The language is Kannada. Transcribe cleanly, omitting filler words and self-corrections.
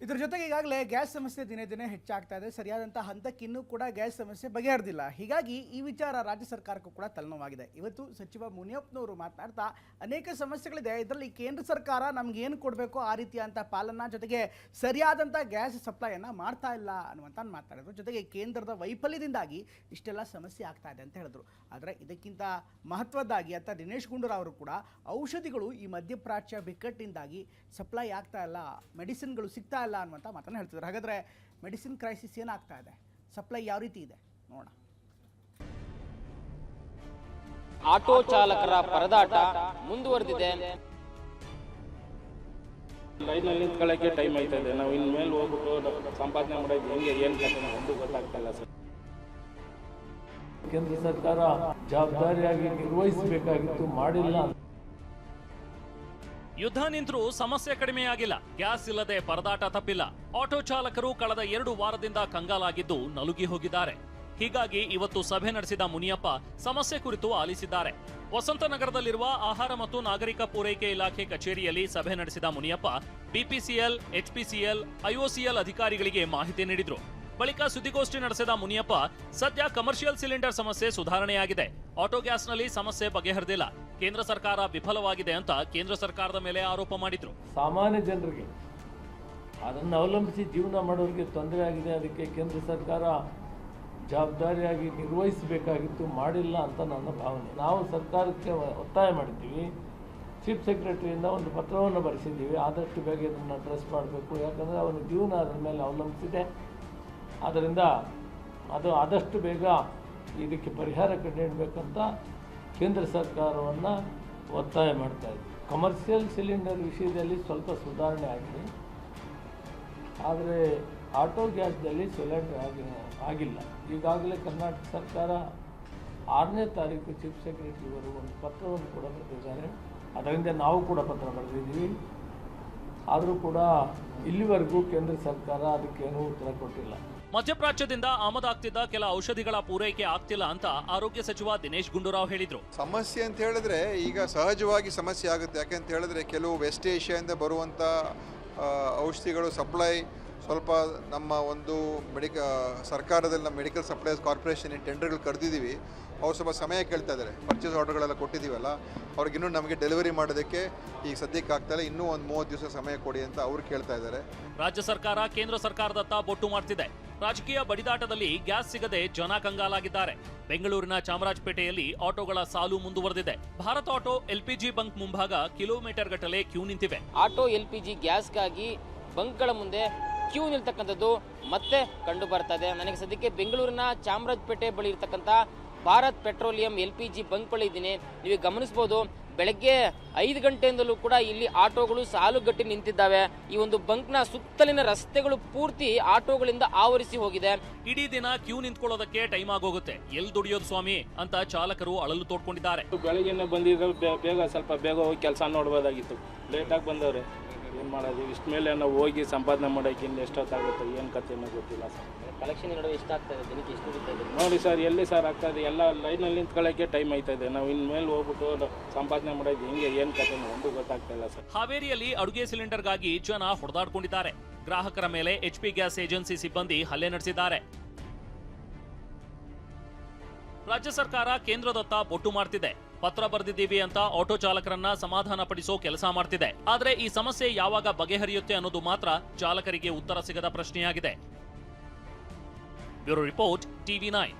ಇದರ ಜೊತೆಗೆ ಈಗಾಗಲೇ ಗ್ಯಾಸ್ ಸಮಸ್ಯೆ ದಿನೇ ದಿನೇ ಹೆಚ್ಚಾಗ್ತಾ ಇದೆ. ಸರಿಯಾದಂಥ ಹಂತಕ್ಕೆ ಇನ್ನೂ ಕೂಡ ಗ್ಯಾಸ್ ಸಮಸ್ಯೆ ಬಗೆಹರಿದಿಲ್ಲ. ಹೀಗಾಗಿ ಈ ವಿಚಾರ ರಾಜ್ಯ ಸರ್ಕಾರಕ್ಕೂ ಕೂಡ ತಲೆನೋವಾಗಿದೆ. ಇವತ್ತು ಸಚಿವ ಮುನಿಯಪ್ಪನವರು ಮಾತನಾಡ್ತಾ ಅನೇಕ ಸಮಸ್ಯೆಗಳಿದೆ, ಇದರಲ್ಲಿ ಕೇಂದ್ರ ಸರ್ಕಾರ ನಮ್ಗೆ ಏನು ಕೊಡಬೇಕು ಆ ರೀತಿಯಂಥ ಪಾಲನಾ ಜೊತೆಗೆ ಸರಿಯಾದಂಥ ಗ್ಯಾಸ್ ಸಪ್ಲೈಯನ್ನು ಮಾಡ್ತಾ ಇಲ್ಲ ಅನ್ನುವಂಥ ಮಾತಾಡಿದ್ರು. ಜೊತೆಗೆ ಕೇಂದ್ರದ ವೈಫಲ್ಯದಿಂದಾಗಿ ಇಷ್ಟೆಲ್ಲ ಸಮಸ್ಯೆ ಆಗ್ತಾ ಇದೆ ಅಂತ ಹೇಳಿದ್ರು. ಆದರೆ ಇದಕ್ಕಿಂತ ಮಹತ್ವದ್ದಾಗಿ ಅಂತ ದಿನೇಶ್ ಗುಂಡೂರಾವ್ ಅವರು ಕೂಡ ಔಷಧಿಗಳು ಈ ಮಧ್ಯಪ್ರಾಚ್ಯ ಬಿಕ್ಕಟ್ಟಿನಿಂದಾಗಿ ಸಪ್ಲೈ ಆಗ್ತಾ ಇಲ್ಲ, ಮೆಡಿಸಿನ್ಗಳು ಸಿಗ್ತಾ ಇಲ್ಲ ಅನ್ನುವಂಥ ಮಾತನ್ನು ಹೇಳ್ತಿದ್ದಾರೆ. ಹಾಗಾದರೆ ಮೆಡಿಸಿನ್ ಕ್ರೈಸಿಸ್ ಏನಾಗ್ತಾ ಇದೆ, ಸಪ್ಲೈ ಯಾವ ರೀತಿ ಇದೆ ನೋಡೋಣ. ಆಟೋ ಚಾಲಕರ ಪರದಾಟ ಮುಂದುವರೆದಿದೆ. ಲೈನಲ್ಲಿ ನಿಂತ್ಕೊಳ್ಳೋಕ್ಕೆ ಟೈಮ್ ಆಯ್ತಾ ಇದೆ. ನಾವು ಇನ್ಮೇಲೆ ಹೋಗ್ಬಿಟ್ಟು ಸಂಪಾದನೆ ಮಾಡೋದು ಹೆಂಗೆ ಏನು ಕಥೆ ಒಂದು ಗೊತ್ತಾಗ್ತಾ ಇಲ್ಲ ಸರ್. ಕೇಂದ್ರ ಸರ್ಕಾರ ಜವಾಬ್ದಾರಿಯಾಗಿ ನಿರ್ವಹಿಸಬೇಕಾಗಿತ್ತು, ಮಾಡಿಲ್ಲ. ಯುದ್ಧ ನಿಂತರೂ ಸಮಸ್ಯೆ ಕಡಿಮೆಯಾಗಿಲ್ಲ. ಗ್ಯಾಸ್ ಇಲ್ಲದೆ ಪರದಾಟ ತಪ್ಪಿಲ್ಲ. ಆಟೋ ಚಾಲಕರು ಕಳೆದ 2 ವಾರದಿಂದ ಕಂಗಾಲಾಗಿದ್ದು ನಲುಗಿ ಹೋಗಿದ್ದಾರೆ. ಹೀಗಾಗಿ ಇವತ್ತು ಸಭೆ ನಡೆಸಿದ ಮುನಿಯಪ್ಪ ಸಮಸ್ಯೆ ಕುರಿತು ಆಲಿಸಿದ್ದಾರೆ. ವಸಂತನಗರದಲ್ಲಿರುವ ಆಹಾರ ಮತ್ತು ನಾಗರಿಕ ಪೂರೈಕೆ ಇಲಾಖೆ ಕಚೇರಿಯಲ್ಲಿ ಸಭೆ ನಡೆಸಿದ ಮುನಿಯಪ್ಪ ಬಿಪಿಸಿಎಲ್, ಎಚ್ಪಿಸಿಎಲ್, ಐಒಸಿಎಲ್ ಅಧಿಕಾರಿಗಳಿಗೆ ಮಾಹಿತಿ ನೀಡಿದ್ರು. ಬಳಿಕ ಸುದ್ದಿಗೋಷ್ಠಿ ನಡೆಸಿದ ಮುನಿಯಪ್ಪ ಸದ್ಯ ಕಮರ್ಷಿಯಲ್ ಸಿಲಿಂಡರ್ ಸಮಸ್ಯೆ ಸುಧಾರಣೆಯಾಗಿದೆ, ಆಟೋ ಗ್ಯಾಸ್ನಲ್ಲಿ ಸಮಸ್ಯೆ ಬಗೆಹರಿದಿಲ್ಲ, ಕೇಂದ್ರ ಸರ್ಕಾರ ವಿಫಲವಾಗಿದೆ ಅಂತ ಕೇಂದ್ರ ಸರ್ಕಾರದ ಮೇಲೆ ಆರೋಪ ಮಾಡಿದ್ರು. ಸಾಮಾನ್ಯ ಜನರಿಗೆ ಅದನ್ನು ಅವಲಂಬಿಸಿ ಜೀವನ ಮಾಡೋರಿಗೆ ತೊಂದರೆ ಆಗಿದೆ. ಅದಕ್ಕೆ ಕೇಂದ್ರ ಸರ್ಕಾರ ಜವಾಬ್ದಾರಿಯಾಗಿ ನಿರ್ವಹಿಸಬೇಕಾಗಿತ್ತು, ಮಾಡಿಲ್ಲ ಅಂತ ನನ್ನ ಭಾವನೆ. ನಾವು ಸರ್ಕಾರಕ್ಕೆ ಒತ್ತಾಯ ಮಾಡಿದ್ದೀವಿ. ಚೀಫ್ ಸೆಕ್ರೆಟರಿಯಿಂದ ಒಂದು ಪತ್ರವನ್ನು ಬರೆಸಿದ್ದೀವಿ. ಆದಷ್ಟು ಬೇಗ ಇದನ್ನು ಅಡ್ರೆಸ್ ಮಾಡಬೇಕು. ಯಾಕಂದರೆ ಅವನ ಜೀವನ ಅದರ ಮೇಲೆ ಅವಲಂಬಿಸಿದೆ. ಆದ್ದರಿಂದ ಅದು ಆದಷ್ಟು ಬೇಗ ಇದಕ್ಕೆ ಪರಿಹಾರ ಕಂಡುಹಿಡಬೇಕಂತ ಕೇಂದ್ರ ಸರ್ಕಾರವನ್ನು ಒತ್ತಾಯ ಮಾಡ್ತಾ ಇದ್ದೀವಿ. ಕಮರ್ಷಿಯಲ್ ಸಿಲಿಂಡರ್ ವಿಷಯದಲ್ಲಿ ಸ್ವಲ್ಪ ಸುಧಾರಣೆ ಆಗಿದೆ, ಆದರೆ ಆಟೋ ಗ್ಯಾಸ್ನಲ್ಲಿ ಸಿಲಿಂಡರ್ ಆಗಿಲ್ಲ. ಈಗಾಗಲೇ ಕರ್ನಾಟಕ ಸರ್ಕಾರ 6ನೇ ತಾರೀಕು ಚೀಫ್ ಸೆಕ್ರೆಟರಿಯವರು ಒಂದು ಪತ್ರವನ್ನು ಕೂಡ ಬರೆದಿದ್ದಾರೆ. ಅದರಿಂದ ನಾವು ಕೂಡ ಪತ್ರ ಬರೆದಿದ್ದೀವಿ. ಆದರೂ ಕೂಡ ಇಲ್ಲಿವರೆಗೂ ಕೇಂದ್ರ ಸರ್ಕಾರ ಅದಕ್ಕೇನೂ ಉತ್ತರ ಕೊಟ್ಟಿಲ್ಲ. ಮಧ್ಯಪ್ರಾಚ್ಯದಿಂದ ಆಮದಾಗ್ತಿದ್ದ ಕೆಲ ಔಷಧಿಗಳ ಪೂರೈಕೆ ಆಗ್ತಿಲ್ಲ ಅಂತ ಆರೋಗ್ಯ ಸಚಿವ ದಿನೇಶ್ ಗುಂಡೂರಾವ್ ಹೇಳಿದ್ರು. ಸಮಸ್ಯೆ ಅಂತ ಹೇಳಿದ್ರೆ ಈಗ ಸಹಜವಾಗಿ ಸಮಸ್ಯೆ ಆಗುತ್ತೆ. ಯಾಕೆಂತ ಹೇಳಿದ್ರೆ ಕೆಲವು ವೆಸ್ಟ್ ಏಷ್ಯಾದಿಂದ ಬರುವಂಥ ಔಷಧಿಗಳು ಸಪ್ಲೈ ಸ್ವಲ್ಪ ನಮ್ಮ ಒಂದು ಸರ್ಕಾರದಲ್ಲಿ ನಮ್ಮ ಮೆಡಿಕಲ್ ಸಪ್ಲೈಸ್ ಕಾರ್ಪೊರೇಷನ್ ಟೆಂಡರ್ಗಳು ಕರೆದಿದ್ದೀವಿ. ಅವ್ರು ಸ್ವಲ್ಪ ಸಮಯ ಕೇಳ್ತಾ ಇದ್ದಾರೆ. ಪರ್ಚೇಸ್ ಆರ್ಡರ್ಗಳೆಲ್ಲ ಕೊಟ್ಟಿದ್ದೀವಲ್ಲ, ಅವ್ರಿಗಿನ್ನೂ ನಮಗೆ ಡೆಲಿವರಿ ಮಾಡೋದಕ್ಕೆ ಈಗ ಸದ್ಯಕ್ಕೆ ಆಗ್ತಾಯಿಲ್ಲ, ಇನ್ನೂ ಒಂದು 30 ದಿವಸ ಸಮಯ ಕೊಡಿ ಅಂತ ಅವ್ರು ಕೇಳ್ತಾ ಇದ್ದಾರೆ. ರಾಜ್ಯ ಸರ್ಕಾರ ಕೇಂದ್ರ ಸರ್ಕಾರದತ್ತ ಬೊಟ್ಟು ಮಾಡ್ತಿದೆ. ರಾಜಕೀಯ ಬಡಿದಾಟದಲ್ಲಿ ಗ್ಯಾಸ್ ಸಿಗದೆ ಜನ ಕಂಗಾಲಾಗಿದ್ದಾರೆ. ಬೆಂಗಳೂರಿನ ಚಾಮರಾಜಪೇಟೆಯಲ್ಲಿ ಆಟೋಗಳ ಸಾಲು ಮುಂದುವರೆದಿದೆ. ಭಾರತ್ ಆಟೋ ಎಲ್ಪಿಜಿ ಬಂಕ್ ಮುಂಭಾಗ ಕಿಲೋಮೀಟರ್ ಗಟ್ಟಲೆ ಕ್ಯೂ ನಿಂತಿವೆ. ಆಟೋ ಎಲ್ಪಿಜಿ ಗ್ಯಾಸ್ಗಾಗಿ ಬಂಕ್ಗಳ ಮುಂದೆ ಕ್ಯೂ ನಿಲ್ತಕ್ಕಂಥದ್ದು ಮತ್ತೆ ಕಂಡು ಬರ್ತಾ ಇದೆ. ನನಗೆ ಸದ್ಯಕ್ಕೆ ಬೆಂಗಳೂರಿನ ಚಾಮರಾಜಪೇಟೆ ಬಳಿ ಇರ್ತಕ್ಕಂಥ ಭಾರತ್ ಪೆಟ್ರೋಲಿಯಂ ಎಲ್ಪಿಜಿ ಬಂಕ್ ಬಳಿ ಇದ್ದೀನಿ. ನೀವು ಗಮನಿಸಬಹುದು, ಬೆಳಗ್ಗೆ 5 ಗಂಟೆಯಿಂದಲೂ ಕೂಡ ಇಲ್ಲಿ ಆಟೋಗಳು ಸಾಲುಗಟ್ಟಿ ನಿಂತಿದ್ದಾವೆ. ಈ ಒಂದು ಬಂಕ್ನ ಸುತ್ತಲಿನ ರಸ್ತೆಗಳು ಪೂರ್ತಿ ಆಟೋಗಳಿಂದ ಆವರಿಸಿ ಹೋಗಿದೆ. ಇಡೀ ದಿನ ಕ್ಯೂ ನಿಂತ್ಕೊಳ್ಳೋದಕ್ಕೆ ಟೈಮ್ ಆಗೋಗುತ್ತೆ. ಎಲ್ಲಿ ದುಡಿಯೋದು ಸ್ವಾಮಿ ಅಂತ ಚಾಲಕರು ಅಳಲು ತೋಡ್ಕೊಂಡಿದ್ದಾರೆ. ಬೆಳಗ್ಗೆನೆ ಬಂದಿದ್ರೆ ಬೇಗ ಸ್ವಲ್ಪ ಬೇಗ ಹೋಗಿ ಕೆಲಸ ನೋಡ್ಬೋದಾಗಿತ್ತು. ಲೇಟಾಗಿ ಬಂದವ್ರೆ, ಏನು ಮಾಡೋದು? ಇಷ್ಟ ಮೇಲೆ ನಾವು ಹೋಗಿ ಸಂಪಾದನೆ ಮಾಡೋಕೆ ಇನ್ನು ಎಷ್ಟೊತ್ತಾಗುತ್ತೆ, ಏನು ಕಥೆನೂ ಗೊತ್ತಿಲ್ಲ ಸರ್. ಕಲೆಕ್ಷನ್ ನಡುವೆ ಇಷ್ಟ ಆಗ್ತಾ ಇದೆ, ದಿನಕ್ಕೆ ಎಷ್ಟು ಬಿಡ್ತಾ ಇದೆ ನೋಡಿ ಸರ್, ಎಲ್ಲಿ ಸರ್ ಆಗ್ತಾ ಇದೆ? ಎಲ್ಲ ಲೈನಲ್ಲಿ ನಿಂತ್ಕೊಳ್ಳೋಕ್ಕೆ ಟೈಮ್ ಆಯ್ತಾ ಇದೆ. ನಾವು ಇನ್ಮೇಲೆ ಹೋಗ್ಬಿಟ್ಟು ಸಂಪಾದನೆ ಮಾಡೋದು ಹೆಂಗೆ ಏನು ಕಥೆನೂ ಒಂದು ಗೊತ್ತಾಗ್ತಾ ಇಲ್ಲ ಸರ್. ಹಾವೇರಿಯಲ್ಲಿ ಅಡುಗೆ ಸಿಲಿಂಡರ್ಗಾಗಿ ಜನ ಹೊಡೆದಾಡ್ಕೊಂಡಿದ್ದಾರೆ. ಗ್ರಾಹಕರ ಮೇಲೆ HP ಗ್ಯಾಸ್ ಏಜೆನ್ಸಿ ಸಿಬ್ಬಂದಿ ಹಲ್ಲೆ ನಡೆಸಿದ್ದಾರೆ. ರಾಜ್ಯ ಸರ್ಕಾರ ಕೇಂದ್ರದತ್ತ ಬೊಟ್ಟು ಮಾಡ್ತಿದೆ. ಪತ್ರ ಬರೆದಿದ್ದೀವಿ ಅಂತ ಆಟೋ ಚಾಲಕರನ್ನ ಸಮಾಧಾನ ಪಡಿಸೋ ಕೆಲಸ ಮಾಡ್ತಿದೆ. ಆದ್ರೆ ಈ ಸಮಸ್ಯೆ ಯಾವಾಗ ಬಗೆಹರಿಯುತ್ತೆ ಅನ್ನೋದು ಮಾತ್ರ ಚಾಲಕರಿಗೆ ಉತ್ತರ ಸಿಗದ ಪ್ರಶ್ನೆಯಾಗಿದೆ. Bureau report, TV9.